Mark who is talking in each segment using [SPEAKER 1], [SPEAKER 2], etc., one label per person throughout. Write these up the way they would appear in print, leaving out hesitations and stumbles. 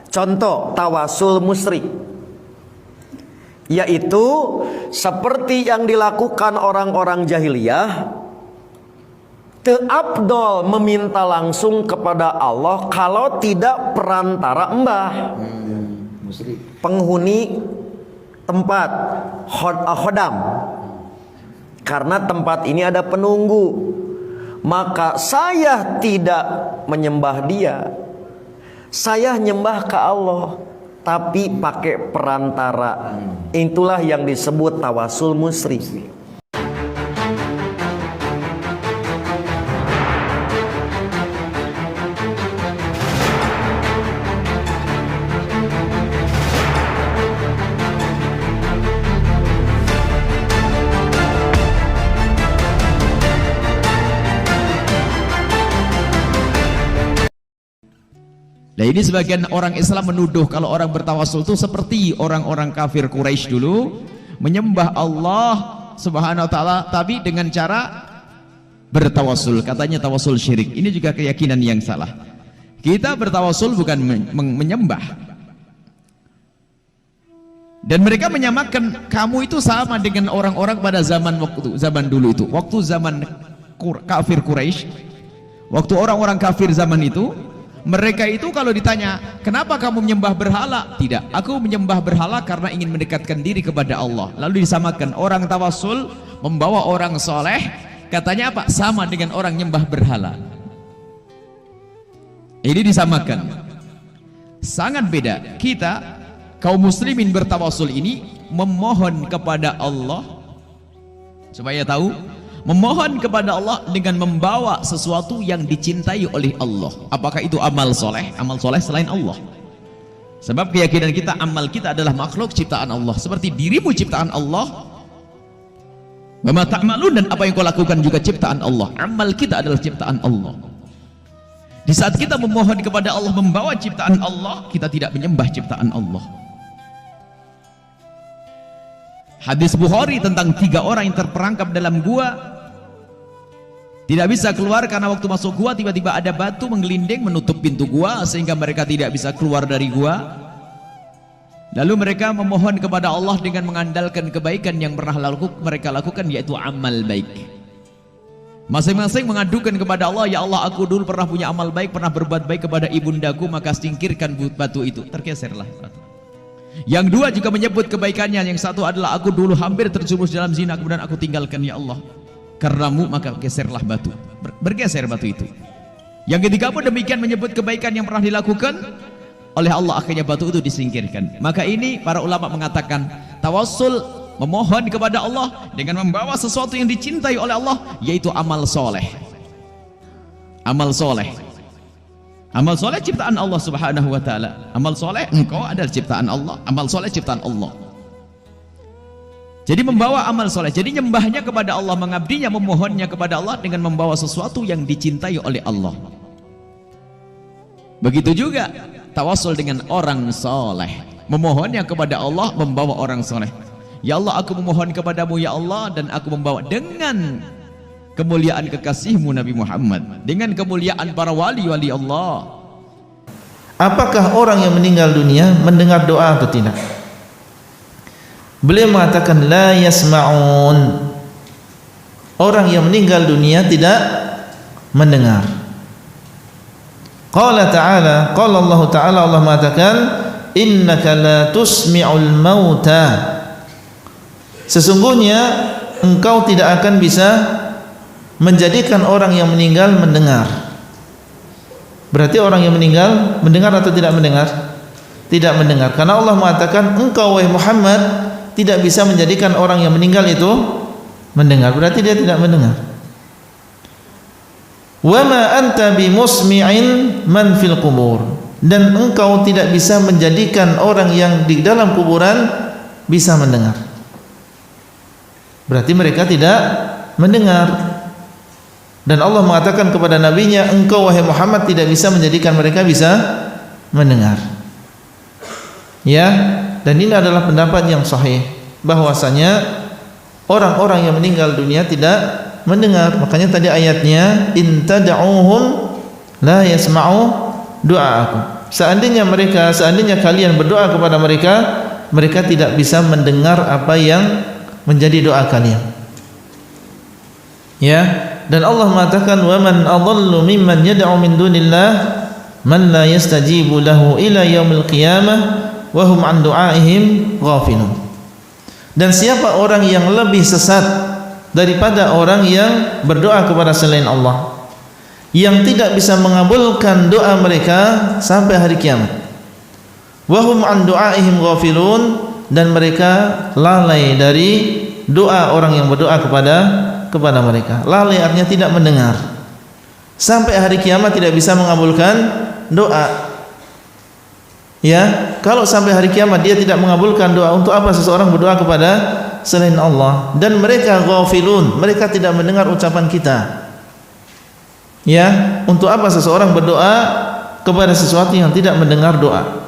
[SPEAKER 1] Contoh tawasul musyrik, yaitu seperti yang dilakukan orang-orang jahiliyah, teabdol meminta langsung kepada Allah kalau tidak perantara mbah, penghuni tempat khodam. Karena tempat ini ada penunggu, maka saya tidak menyembah dia, saya nyembah ke Allah, tapi pakai perantara. Itulah yang disebut tawasul musyrik.
[SPEAKER 2] Nah, ini sebagian orang Islam menuduh kalau orang bertawasul itu seperti orang-orang kafir Quraisy dulu, menyembah Allah Subhanahu wa taala tapi dengan cara bertawasul. Katanya tawasul syirik. Ini juga keyakinan yang salah. Kita bertawasul bukan menyembah. Dan mereka menyamakan kamu itu sama dengan orang-orang pada zaman dulu itu. Waktu zaman kafir Quraisy, waktu orang-orang kafir zaman itu, mereka itu kalau ditanya, kenapa kamu menyembah berhala? Tidak, aku menyembah berhala karena ingin mendekatkan diri kepada Allah. Lalu disamakan, orang tawasul membawa orang soleh, katanya apa? Sama dengan orang nyembah berhala. Ini disamakan. Sangat beda. Kita, kaum muslimin bertawasul ini, memohon kepada Allah, supaya tahu, memohon kepada Allah dengan membawa sesuatu yang dicintai oleh Allah. Apakah itu amal soleh? Amal soleh selain Allah. Sebab keyakinan kita, amal kita adalah makhluk ciptaan Allah. Seperti dirimu ciptaan Allah, wa ma ta'malun, dan apa yang kau lakukan juga ciptaan Allah. Amal kita adalah ciptaan Allah. Di saat kita memohon kepada Allah membawa ciptaan Allah, kita tidak menyembah ciptaan Allah. Hadis Bukhari tentang 3 orang yang terperangkap dalam gua, tidak bisa keluar karena waktu masuk gua tiba-tiba ada batu menggelinding menutup pintu gua sehingga mereka tidak bisa keluar dari gua. Lalu mereka memohon kepada Allah dengan mengandalkan kebaikan yang pernah mereka lakukan, yaitu amal baik. Masing-masing mengadukan kepada Allah, ya Allah, aku dulu pernah punya amal baik, pernah berbuat baik kepada ibundaku, maka singkirkan batu itu. Tergeserlah batu. Yang dua juga menyebut kebaikannya. Yang satu adalah, aku dulu hampir terjerumus dalam zina, kemudian aku tinggalkan, ya Allah, karenamu maka geserlah batu. Bergeser batu itu. Yang ketiga pun demikian, menyebut kebaikan yang pernah dilakukan oleh Allah, akhirnya batu itu disingkirkan. Maka ini para ulama mengatakan tawassul, memohon kepada Allah dengan membawa sesuatu yang dicintai oleh Allah, yaitu amal soleh. Amal soleh, amal soleh ciptaan Allah Subhanahu wa ta'ala. Amal soleh, engkau adalah ciptaan Allah. Amal soleh ciptaan Allah. Jadi membawa amal soleh, jadi nyembahnya kepada Allah, mengabdinya, memohonnya kepada Allah dengan membawa sesuatu yang dicintai oleh Allah. Begitu juga tawasul dengan orang soleh, memohonnya kepada Allah, membawa orang soleh. Ya Allah, aku memohon kepadamu ya Allah, dan aku membawa dengan kemuliaan kekasihmu Nabi Muhammad, dengan kemuliaan para wali-wali Allah.
[SPEAKER 3] Apakah orang yang meninggal dunia mendengar doa atau tidak? Beliau mengatakan la yasma'un. Orang yang meninggal dunia tidak mendengar. Qala ta'ala, qala Allah ta'ala, Allah mengatakan innaka la tusmi'ul mauta. Sesungguhnya engkau tidak akan bisa menjadikan orang yang meninggal mendengar. Berarti orang yang meninggal mendengar atau tidak mendengar? Tidak mendengar. Karena Allah mengatakan engkau wahai Muhammad tidak bisa menjadikan orang yang meninggal itu mendengar. Berarti dia tidak mendengar. Wa ma anta bimusmi'in man fil qubur. Dan engkau tidak bisa menjadikan orang yang di dalam kuburan bisa mendengar. Berarti mereka tidak mendengar. Dan Allah mengatakan kepada nabinya, engkau wahai Muhammad tidak bisa menjadikan mereka bisa mendengar. Ya, dan ini adalah pendapat yang sahih, bahwasanya orang-orang yang meninggal dunia tidak mendengar. Makanya tadi ayatnya in tad'uhum la yasma'u du'aakum. seandainya kalian berdoa kepada mereka, mereka tidak bisa mendengar apa yang menjadi doa kalian. Ya, dan Allah mengatakan wa man adallu mimman yad'u min dunillah man la yastajibu lahu ila yaumil qiyamah wa hum an du'aihim ghafilun. Dan siapa orang yang lebih sesat daripada orang yang berdoa kepada selain Allah, yang tidak bisa mengabulkan doa mereka sampai hari kiamat. Wa hum an du'aihim ghafilun, dan mereka lalai dari doa orang yang berdoa kepada mereka. Lalai artinya tidak mendengar. Sampai hari kiamat tidak bisa mengabulkan doa. Ya, kalau sampai hari kiamat dia tidak mengabulkan doa, untuk apa seseorang berdoa kepada selain Allah? Dan mereka ghafilun, mereka tidak mendengar ucapan kita. Ya, untuk apa seseorang berdoa kepada sesuatu yang tidak mendengar doa?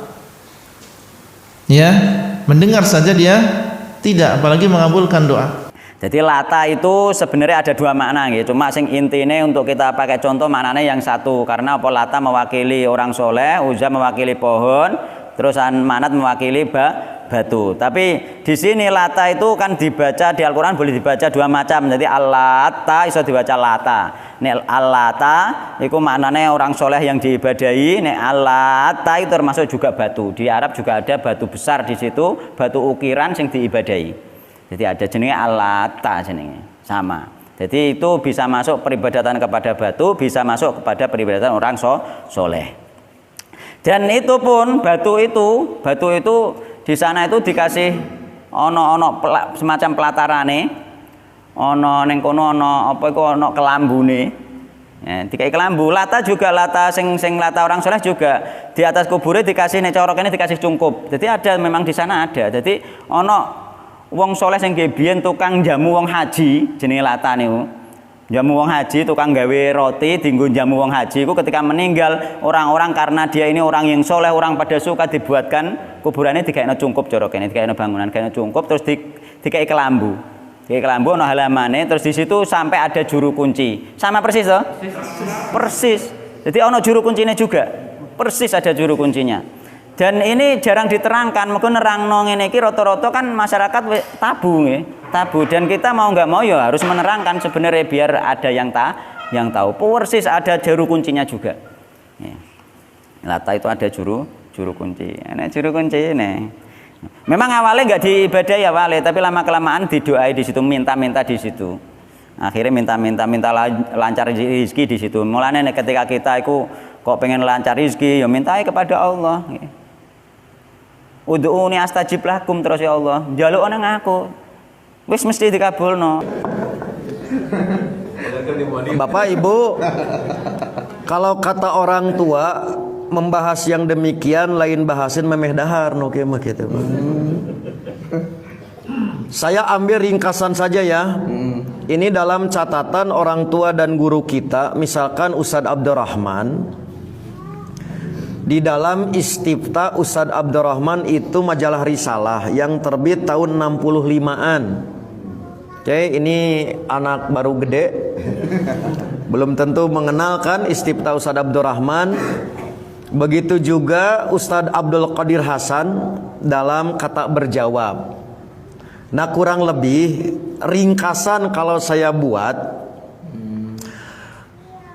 [SPEAKER 3] Ya, mendengar saja dia tidak, apalagi mengabulkan doa.
[SPEAKER 4] Jadi lata itu sebenarnya ada dua makna gitu. Cuma sing intine untuk kita pakai contoh maknanya yang satu. Karena apa? Lata mewakili orang soleh, Uzza mewakili pohon, terus Manat mewakili batu. Tapi di sini lata itu kan dibaca di Al-Qur'an boleh dibaca dua macam. Jadi al-lata iso dibaca lata. Nek al-lata itu maknanya orang soleh yang diibadahi. Nek al-lata itu termasuk juga batu. Di Arab juga ada batu besar di situ, batu ukiran yang diibadahi. Jadi ada jenenge al-lata jenenge, sama. Jadi itu bisa masuk peribadatan kepada batu, bisa masuk kepada peribadatan orang soleh. Dan itu pun batu itu di sana itu dikasih ono semacam pelatarane, ono neng kono ono apa iku ono kelambune. Ya, dikai kelambu. Lata juga lata sing lata orang soleh juga di atas kuburnya dikasih nek cara kene dikasih cungkup. Jadi ada memang di sana ada. Jadi ono wong soleh sing biyen tukang jamu wong haji jenenge lata niku. Jamu wong haji, tukang gawe roti dienggo jamu wong haji. Iku ketika meninggal orang-orang karena dia ini orang yang soleh, orang pada suka dibuatkan kuburannya dikaino cungkup cara kene, dikaino bangunan, dikaino cungkup terus dikai kelambu. Dikai kelambu ana halamane, terus di situ sampai ada juru kunci. Sama persis toh? Persis. Jadi ana juru kuncinya juga. Persis ada juru kuncinya. Dan ini jarang diterangkan, mungkin nerangno ngene iki rata-rata kan masyarakat tabu nggih, tabu. Dan kita mau nggak mau ya harus menerangkan sebenarnya biar ada yang tahu. Persis ada juru kuncinya juga. Lata itu ada juru kunci. Ini juru kunci ini. Memang awalnya nggak diibadahi awalnya, tapi lama kelamaan didoai di situ, minta-minta di situ. Akhirnya minta lancar rezeki di situ. Mulanya ketika kita itu kok pengen lancar rezeki, ya mintai kepada Allah. Ud'uni astajib lakum, terus ya Allah, njaluk nang aku. Wis mesti dikabulno.
[SPEAKER 1] Bapak Ibu, kalau kata orang tua membahas yang demikian lain bahasin memeh dahar no kieu mah kitu. Saya ambil ringkasan saja ya. Ini dalam catatan orang tua dan guru kita, misalkan Ustadz Abdurrahman. Di dalam Istifta Ustadz Abdurrahman itu majalah Risalah yang terbit tahun 65-an. Oke, ini anak baru gede. Belum tentu mengenalkan Istifta Ustadz Abdurrahman. Begitu juga Ustadz Abdul Qadir Hasan dalam Kata Berjawab. Nah, kurang lebih ringkasan kalau saya buat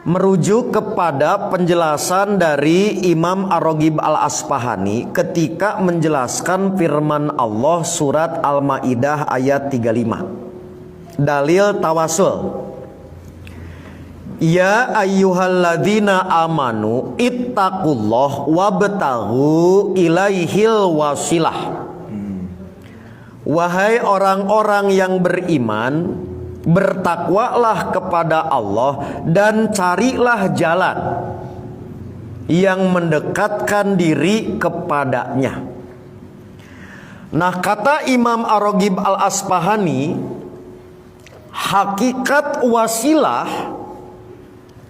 [SPEAKER 1] merujuk kepada penjelasan dari Imam Ar-Raghib Al-Asfahani ketika menjelaskan firman Allah surat Al-Maidah ayat 35. Dalil tawasul. Ya ayyuhalladzina amanu ittaqullah wabtaghu ilaihil wasilah. Wahai orang-orang yang beriman, bertakwalah kepada Allah dan carilah jalan yang mendekatkan diri kepadanya. Nah, kata Imam Ar-Raghib Al-Asfahani, hakikat wasilah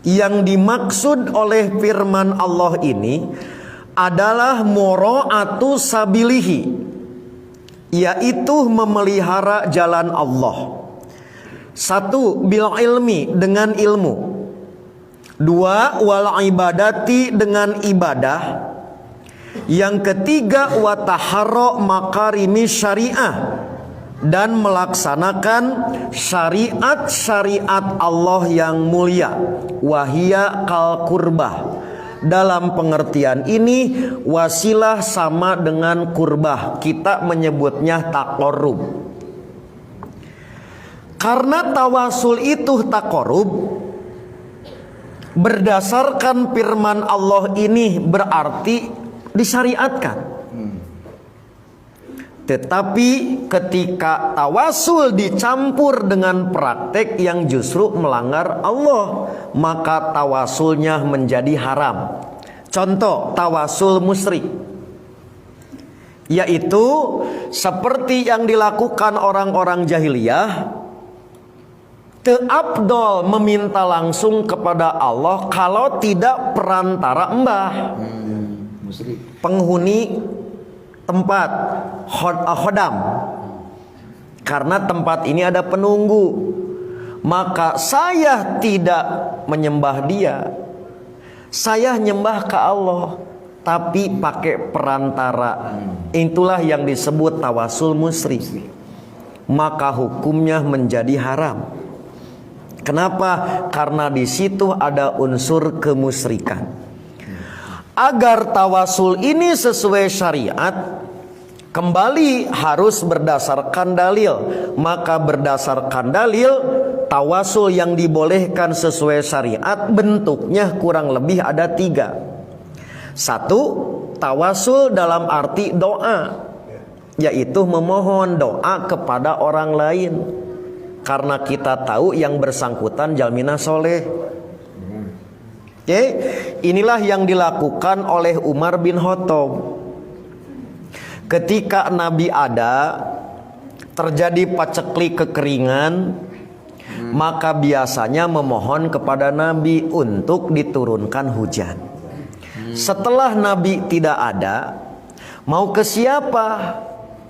[SPEAKER 1] yang dimaksud oleh firman Allah ini adalah mura'atu sabilihi, yaitu memelihara jalan Allah. Satu, bil ilmi, dengan ilmu. Dua, wal ibadati, dengan ibadah. Yang ketiga, wa taharra makarimi syariah, dan melaksanakan syariat-syariat Allah yang mulia. Wahia kal kurbah. Dalam pengertian ini wasilah sama dengan kurbah. Kita menyebutnya taqarrub. Karena tawasul itu taqarrub, berdasarkan firman Allah ini berarti disyariatkan. Tetapi ketika tawasul dicampur dengan praktek yang justru melanggar Allah, maka tawasulnya menjadi haram. Contoh tawasul musyrik, yaitu seperti yang dilakukan orang-orang jahiliyah. Teabdol meminta langsung kepada Allah kalau tidak perantara mbah, penghuni tempat, khodam. Karena tempat ini ada penunggu, maka saya tidak menyembah dia, saya nyembah ke Allah, tapi pakai perantara. Itulah yang disebut tawasul musyrik. Maka hukumnya menjadi haram. Kenapa? Karena di situ ada unsur kemusyrikan. Agar tawasul ini sesuai syariat, kembali harus berdasarkan dalil. Maka berdasarkan dalil, tawasul yang dibolehkan sesuai syariat bentuknya kurang lebih ada 3. 1, tawasul dalam arti doa, yaitu memohon doa kepada orang lain. Karena kita tahu yang bersangkutan jalmina soleh. Oke, inilah yang dilakukan oleh Umar bin Khattab. Ketika Nabi ada, terjadi paceklik kekeringan, maka biasanya memohon kepada Nabi untuk diturunkan hujan. Setelah Nabi tidak ada, mau ke siapa?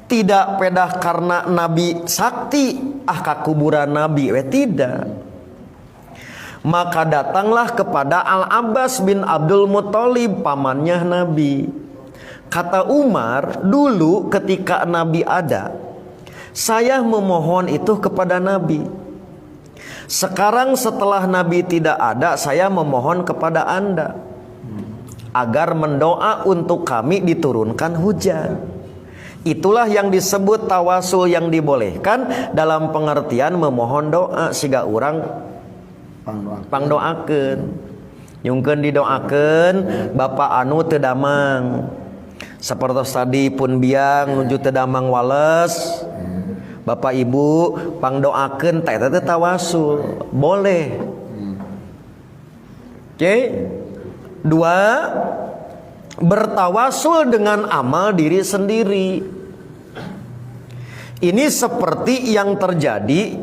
[SPEAKER 1] Tidak pedah karena Nabi sakti, ke kuburan Nabi, tidak. Maka datanglah kepada Al-Abbas bin Abdul Muthalib, pamannya Nabi. Kata Umar, dulu ketika Nabi ada, saya memohon itu kepada Nabi. Sekarang setelah Nabi tidak ada, saya memohon kepada Anda agar mendoa untuk kami diturunkan hujan. Itulah yang disebut tawasul yang dibolehkan dalam pengertian memohon doa. Siga urang pangdoakeun, nyungkeun didoakeun Bapak anu teu damang, sapertos tadi pun biang nuju teu damang wales, Bapak Ibu pangdoakeun teh tawasul boleh. Oke. 2, bertawasul dengan amal diri sendiri. Ini seperti yang terjadi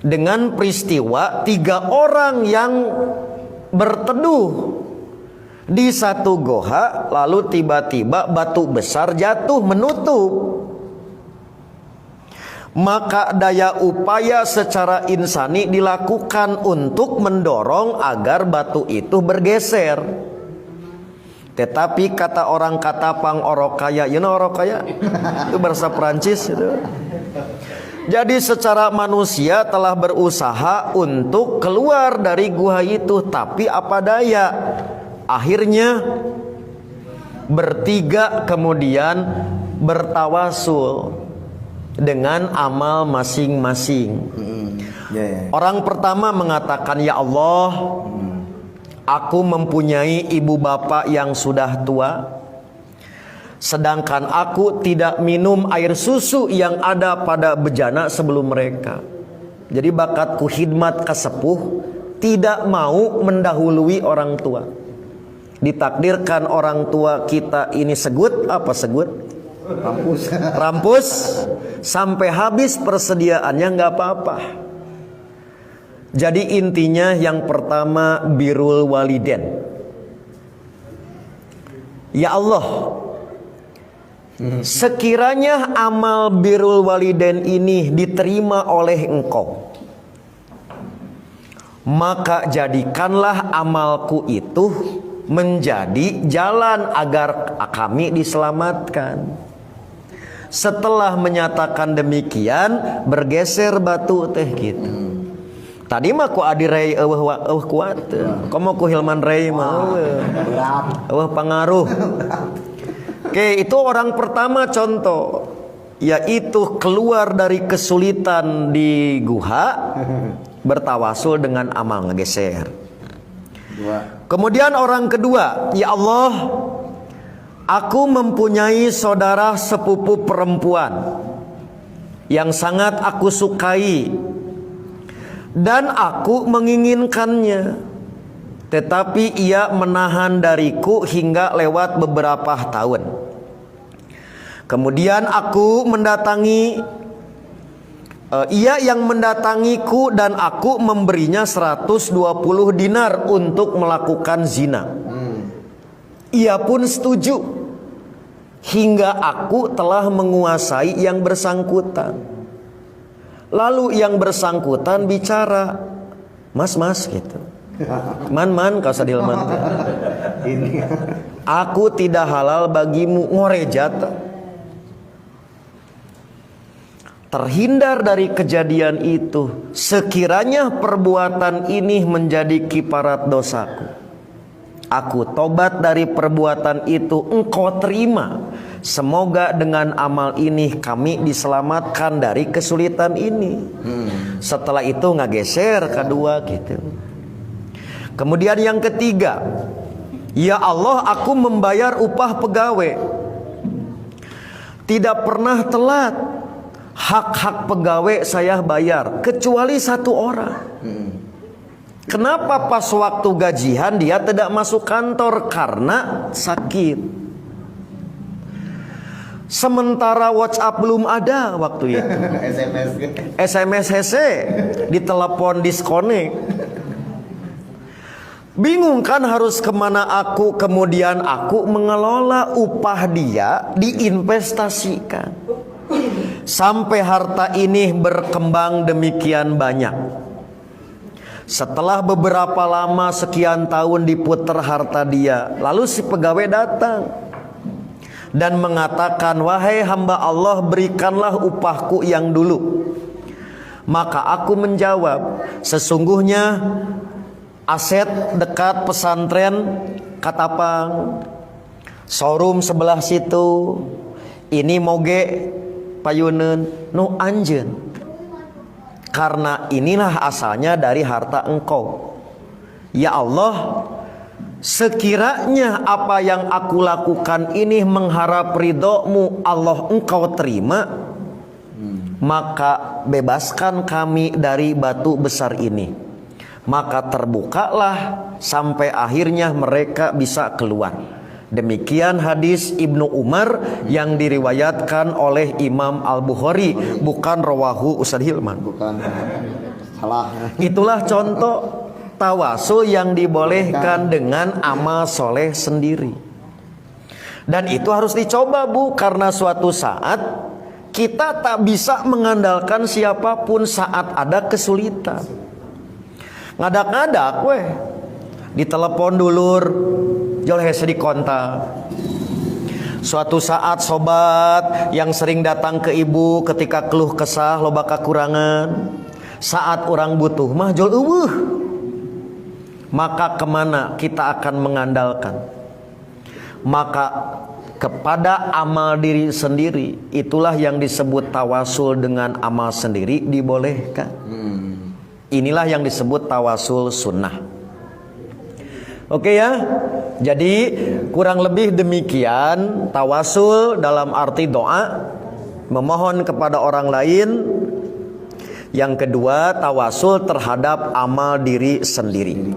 [SPEAKER 1] dengan peristiwa 3 orang yang berteduh di satu goa, lalu tiba-tiba batu besar jatuh menutup. Maka daya upaya secara insani dilakukan untuk mendorong agar batu itu bergeser. Tetapi kata orang Katapang orokaya, you know orokaya? Itu bahasa Perancis itu. Jadi secara manusia telah berusaha untuk keluar dari gua itu, tapi apa daya? Akhirnya bertiga kemudian bertawasul dengan amal masing-masing. Orang pertama mengatakan, ya Allah, aku mempunyai ibu bapak yang sudah tua, sedangkan aku tidak minum air susu yang ada pada bejana sebelum mereka. Jadi bakatku khidmat ke sepuh, tidak mau mendahului orang tua. Ditakdirkan orang tua kita ini segut, apa segut? Rampus sampai habis persediaannya, nggak apa-apa. Jadi intinya yang pertama birrul waliden. Ya Allah, sekiranya amal birrul waliden ini diterima oleh Engkau, maka jadikanlah amalku itu menjadi jalan agar kami diselamatkan. Setelah menyatakan demikian, bergeser batu teh gitu. Tadi mah ku adi rei kuat. Komo ku Hilman rei mah pengaruh. Oke, itu orang pertama contoh, yaitu keluar dari kesulitan di guha bertawasul dengan amal ngegeser. Kemudian orang kedua, ya Allah, aku mempunyai saudara sepupu perempuan yang sangat aku sukai dan aku menginginkannya, tetapi ia menahan dariku hingga lewat beberapa tahun. Kemudian aku mendatangi ia yang mendatangiku dan aku memberinya 120 dinar untuk melakukan zina. Ia pun setuju hingga aku telah menguasai yang bersangkutan. Lalu yang bersangkutan bicara, mas gitu. Man kau sadilman. Aku tidak halal bagimu, ngorejat. Terhindar dari kejadian itu, sekiranya perbuatan ini menjadi kiparat dosaku, aku tobat dari perbuatan itu, engkau terima. Semoga dengan amal ini kami diselamatkan dari kesulitan ini. Setelah itu ngageser kedua gitu. Kemudian yang ketiga, ya Allah, aku membayar upah pegawai, tidak pernah telat. Hak-hak pegawai saya bayar, kecuali satu orang. Kenapa pas waktu gajian dia tidak masuk kantor? Karena sakit. Sementara WhatsApp belum ada waktu itu. SMS hese, ditelepon diskonek. Bingung kan harus kemana aku. Kemudian aku mengelola upah dia, diinvestasikan. Sampai harta ini berkembang demikian banyak. Setelah beberapa lama, sekian tahun diputar harta dia, lalu si pegawai datang dan mengatakan, wahai hamba Allah, berikanlah upahku yang dulu. Maka aku menjawab, sesungguhnya aset dekat pesantren Katapang, showroom sebelah situ, ini moge payunen nu anjeun, karena inilah asalnya dari harta engkau. Ya Allah, sekiranya apa yang aku lakukan ini mengharap ridhomu, Allah engkau terima, maka bebaskan kami dari batu besar ini. Maka terbukalah sampai akhirnya mereka bisa keluar. Demikian hadis Ibnu Umar yang diriwayatkan oleh Imam Al-Bukhari, bukan rawahu Ustaz Hilman.
[SPEAKER 5] Bukan salah.
[SPEAKER 1] Itulah contoh tawasul yang dibolehkan dengan amal soleh sendiri. Dan itu harus dicoba, Bu, karena suatu saat kita tak bisa mengandalkan siapapun saat ada kesulitan. Ngadak-ngadak weh, ditelepon dulur, jol hese di kontak. Suatu saat sobat yang sering datang ke ibu ketika keluh kesah loba kakurangan, saat orang butuh mah jol eueuh. Maka kemana kita akan mengandalkan? Maka kepada amal diri sendiri. Itulah yang disebut tawasul dengan amal sendiri dibolehkan. Inilah yang disebut tawasul sunnah. Oke ya. Jadi kurang lebih demikian tawasul dalam arti doa, memohon kepada orang lain. Yang kedua, tawasul terhadap amal diri sendiri.